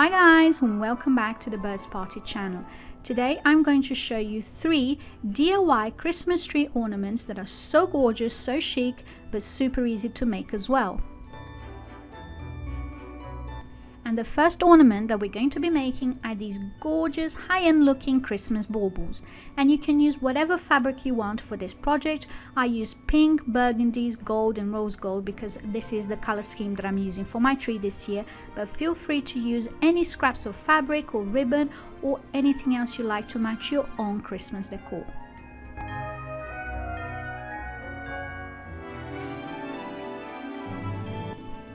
Hi guys, and welcome back to the Birds Party channel. Today I'm going to show you 3 DIY Christmas tree ornaments that are so gorgeous, so chic, but super easy to make as well. And the first ornament that we're going to be making are these gorgeous high-end looking Christmas baubles, and you can use whatever fabric you want for this project. I use pink, burgundies, gold and rose gold because this is the color scheme that I'm using for my tree this year, but feel free to use any scraps of fabric or ribbon or anything else you like to match your own Christmas decor.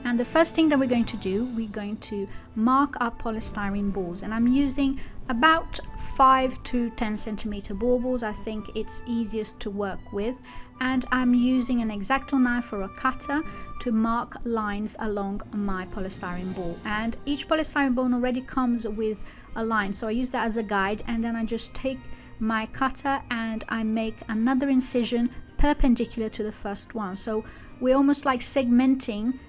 And the first thing that we're going to do, we're going to mark our polystyrene balls, and I'm using about 5 to 10 centimeter baubles. I think it's easiest to work with, and I'm using an X-Acto knife or a cutter to mark lines along my polystyrene ball, and each polystyrene ball already comes with a line, so I use that as a guide, and then I just take my cutter and I make another incision perpendicular to the first one. So we're almost like segmenting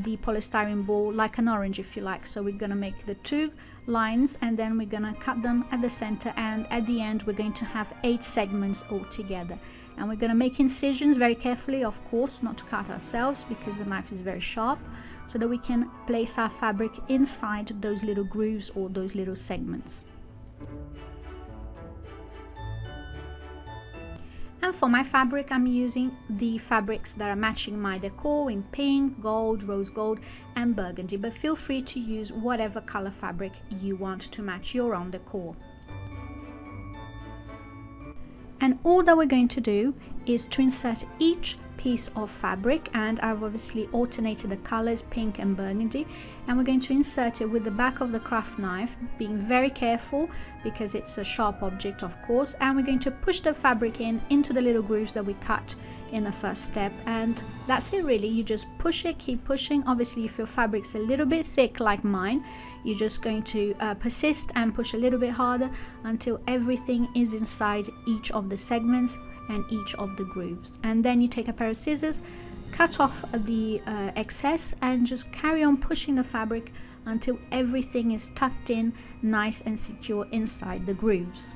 the polystyrene ball like an orange, if you like. So we're going to make the 2 lines and then we're going to cut them at the center, and at the end we're going to have 8 segments all together. And we're going to make incisions very carefully, of course, not to cut ourselves because the knife is very sharp, so that we can place our fabric inside those little grooves or those little segments. And for my fabric, I'm using the fabrics that are matching my decor in pink, gold, rose gold and burgundy, but feel free to use whatever color fabric you want to match your own decor. And all that we're going to do is to insert each piece of fabric, and I've obviously alternated the colors pink and burgundy, and we're going to insert it with the back of the craft knife, being very careful because it's a sharp object, of course, and we're going to push the fabric into the little grooves that we cut in the first step. And that's it really. You just push it, keep pushing. Obviously if your fabric's a little bit thick like mine, you're just going to persist and push a little bit harder until everything is inside each of the segments and each of the grooves. And then you take a pair of scissors, cut off the excess, and just carry on pushing the fabric until everything is tucked in nice and secure inside the grooves.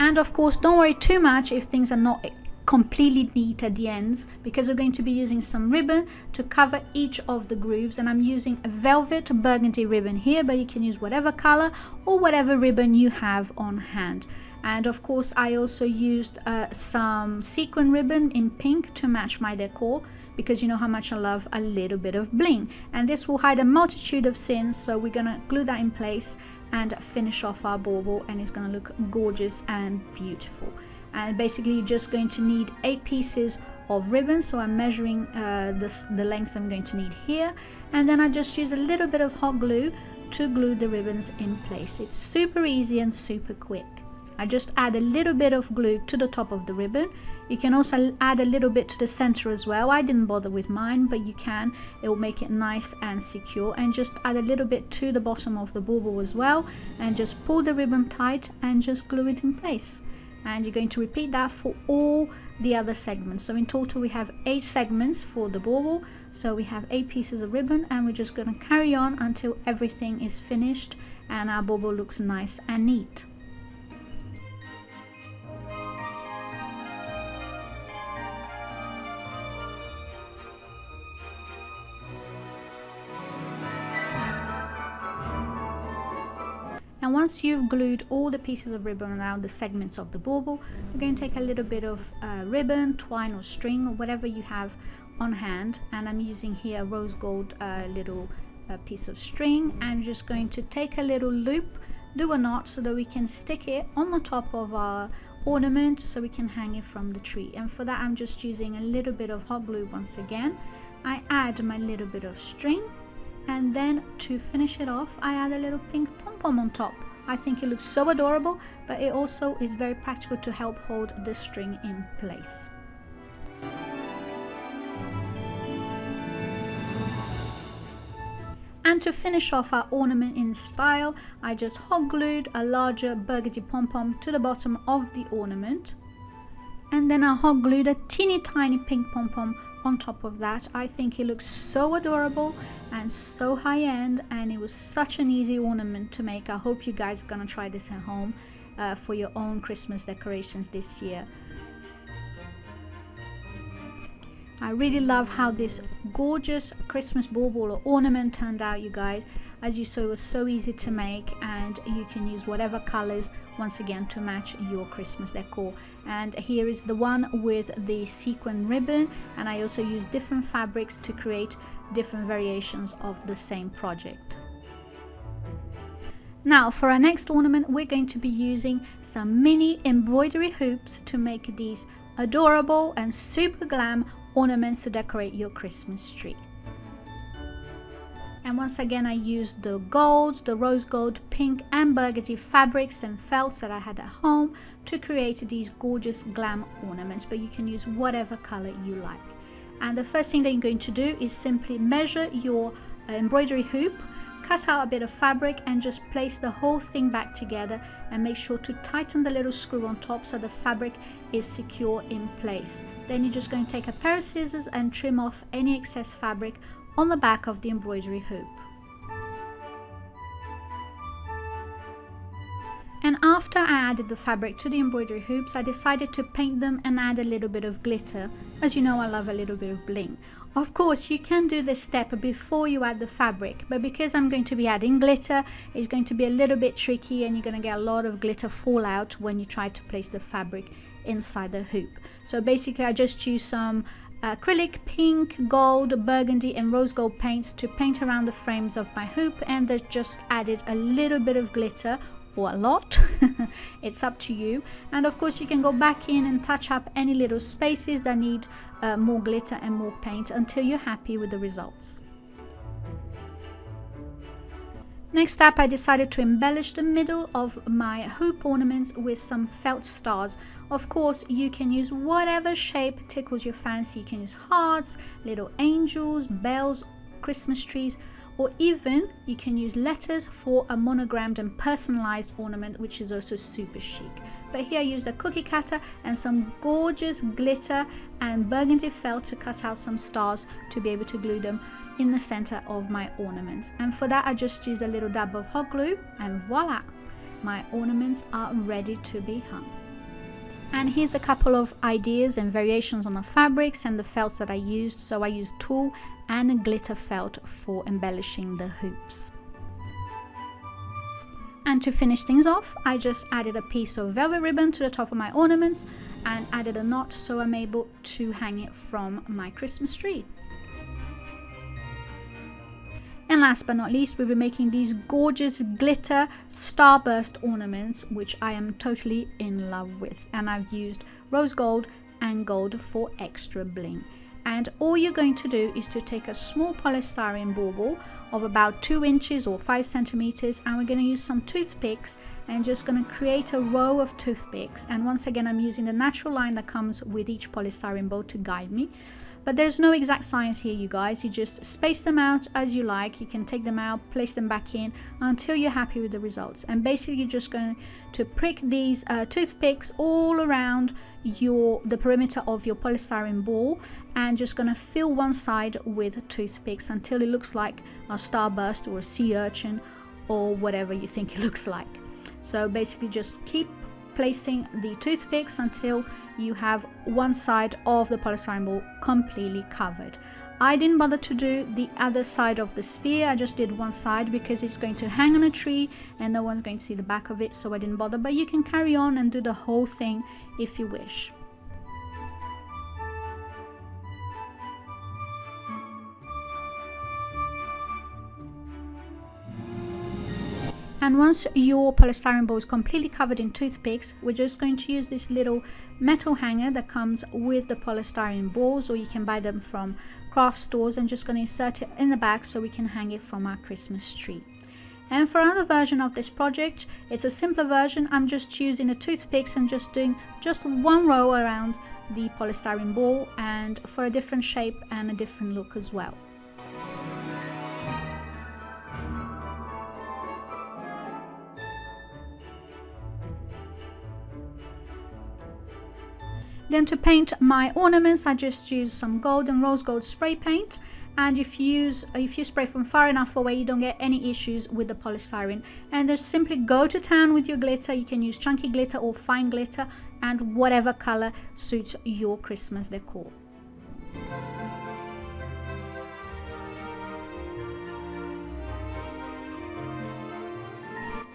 And of course, don't worry too much if things are not completely neat at the ends, because we're going to be using some ribbon to cover each of the grooves, and I'm using a velvet burgundy ribbon here, but you can use whatever color or whatever ribbon you have on hand. And of course I also used some sequin ribbon in pink to match my decor, because you know how much I love a little bit of bling, and this will hide a multitude of sins. So we're gonna glue that in place and finish off our bauble, and it's going to look gorgeous and beautiful. And basically you're just going to need 8 pieces of ribbon, so I'm measuring the lengths I'm going to need here, and then I just use a little bit of hot glue to glue the ribbons in place. It's super easy and super quick. I just add a little bit of glue to the top of the ribbon. You can also add a little bit to the center as well. I didn't bother with mine, but you can. It will make it nice and secure. And just add a little bit to the bottom of the bauble as well, and just pull the ribbon tight and just glue it in place. And you're going to repeat that for all the other segments. So in total we have 8 segments for the bauble, so we have 8 pieces of ribbon, and we're just going to carry on until everything is finished and our bauble looks nice and neat. And once you've glued all the pieces of ribbon around the segments of the bauble, you're going to take a little bit of ribbon, twine or string or whatever you have on hand, and I'm using here a rose gold little piece of string, and just going to take a little loop, do a knot so that we can stick it on the top of our ornament so we can hang it from the tree. And for that I'm just using a little bit of hot glue once again. I add my little bit of string, and then to finish it off I add a little pink pom-pom on top. I think it looks so adorable, but it also is very practical to help hold the string in place. And to finish off our ornament in style, I just hot glued a larger burgundy pom-pom to the bottom of the ornament. And then I hot glued a teeny tiny pink pom-pom on top of that. I think it looks so adorable and so high-end, and it was such an easy ornament to make. I hope you guys are gonna try this at home for your own Christmas decorations this year. I really love how this gorgeous Christmas bauble or ornament turned out, you guys. As you saw, it was so easy to make, and you can use whatever colors once again to match your Christmas decor. And here is the one with the sequin ribbon, and I also use different fabrics to create different variations of the same project. Now for our next ornament, we're going to be using some mini embroidery hoops to make these adorable and super glam ornaments to decorate your Christmas tree. And once again, I used the gold, the rose gold, pink and burgundy fabrics and felts that I had at home to create these gorgeous glam ornaments, but you can use whatever color you like. And the first thing that you're going to do is simply measure your embroidery hoop, cut out a bit of fabric and just place the whole thing back together, and make sure to tighten the little screw on top so the fabric is secure in place. Then you're just going to take a pair of scissors and trim off any excess fabric on the back of the embroidery hoop. And after I added the fabric to the embroidery hoops, I decided to paint them and add a little bit of glitter. As you know, I love a little bit of bling. Of course, you can do this step before you add the fabric, but because I'm going to be adding glitter, it's going to be a little bit tricky, and you're going to get a lot of glitter fallout when you try to place the fabric inside the hoop. So basically, I just use some acrylic pink, gold, burgundy and rose gold paints to paint around the frames of my hoop, and then just added a little bit of glitter, or a lot. It's up to you. And of course, you can go back in and touch up any little spaces that need more glitter and more paint until you're happy with the results. Next up, I decided to embellish the middle of my hoop ornaments with some felt stars. Of course, you can use whatever shape tickles your fancy. You can use hearts, little angels, bells, Christmas trees, or even you can use letters for a monogrammed and personalized ornament, which is also super chic. But here I used a cookie cutter and some gorgeous glitter and burgundy felt to cut out some stars to be able to glue them in the center of my ornaments. And for that, I just used a little dab of hot glue, and voila, my ornaments are ready to be hung. And here's a couple of ideas and variations on the fabrics and the felts that I used. So I used tulle and glitter felt for embellishing the hoops. And to finish things off, I just added a piece of velvet ribbon to the top of my ornaments and added a knot so I'm able to hang it from my Christmas tree. And last but not least, we'll be making these gorgeous glitter starburst ornaments, which I am totally in love with. And I've used rose gold and gold for extra bling. And all you're going to do is to take a small polystyrene bauble of about 2 inches or 5 centimeters, and we're going to use some toothpicks and just going to create a row of toothpicks. And once again, I'm using the natural line that comes with each polystyrene bowl to guide me. But there's no exact science here, you guys. You just space them out as you like. You can take them out, place them back in until you're happy with the results. And basically, you're just going to prick these toothpicks all around the perimeter of your polystyrene ball, and just going to fill one side with toothpicks until it looks like a starburst or a sea urchin or whatever you think it looks like. So basically, just keep placing the toothpicks until you have one side of the polystyrene ball completely covered. I didn't bother to do the other side of the sphere. I just did one side because it's going to hang on a tree and no one's going to see the back of it, so I didn't bother. But you can carry on and do the whole thing if you wish. And once your polystyrene ball is completely covered in toothpicks, we're just going to use this little metal hanger that comes with the polystyrene balls, or you can buy them from craft stores, and just going to insert it in the back so we can hang it from our Christmas tree. And for another version of this project, it's a simpler version. I'm just using the toothpicks and just doing just one row around the polystyrene ball, and for a different shape and a different look as well. Then to paint my ornaments, I just use some gold and rose gold spray paint. And if you spray from far enough away, you don't get any issues with the polystyrene. And just simply go to town with your glitter. You can use chunky glitter or fine glitter, and whatever color suits your Christmas decor.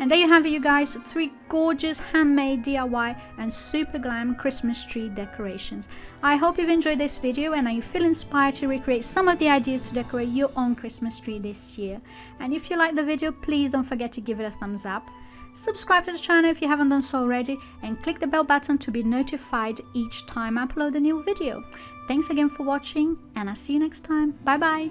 And there you have it, you guys, 3 gorgeous handmade DIY and super glam Christmas tree decorations. I hope you've enjoyed this video and you feel inspired to recreate some of the ideas to decorate your own Christmas tree this year. And if you liked the video, please don't forget to give it a thumbs up. Subscribe to the channel if you haven't done so already, and click the bell button to be notified each time I upload a new video. Thanks again for watching, and I'll see you next time. Bye bye!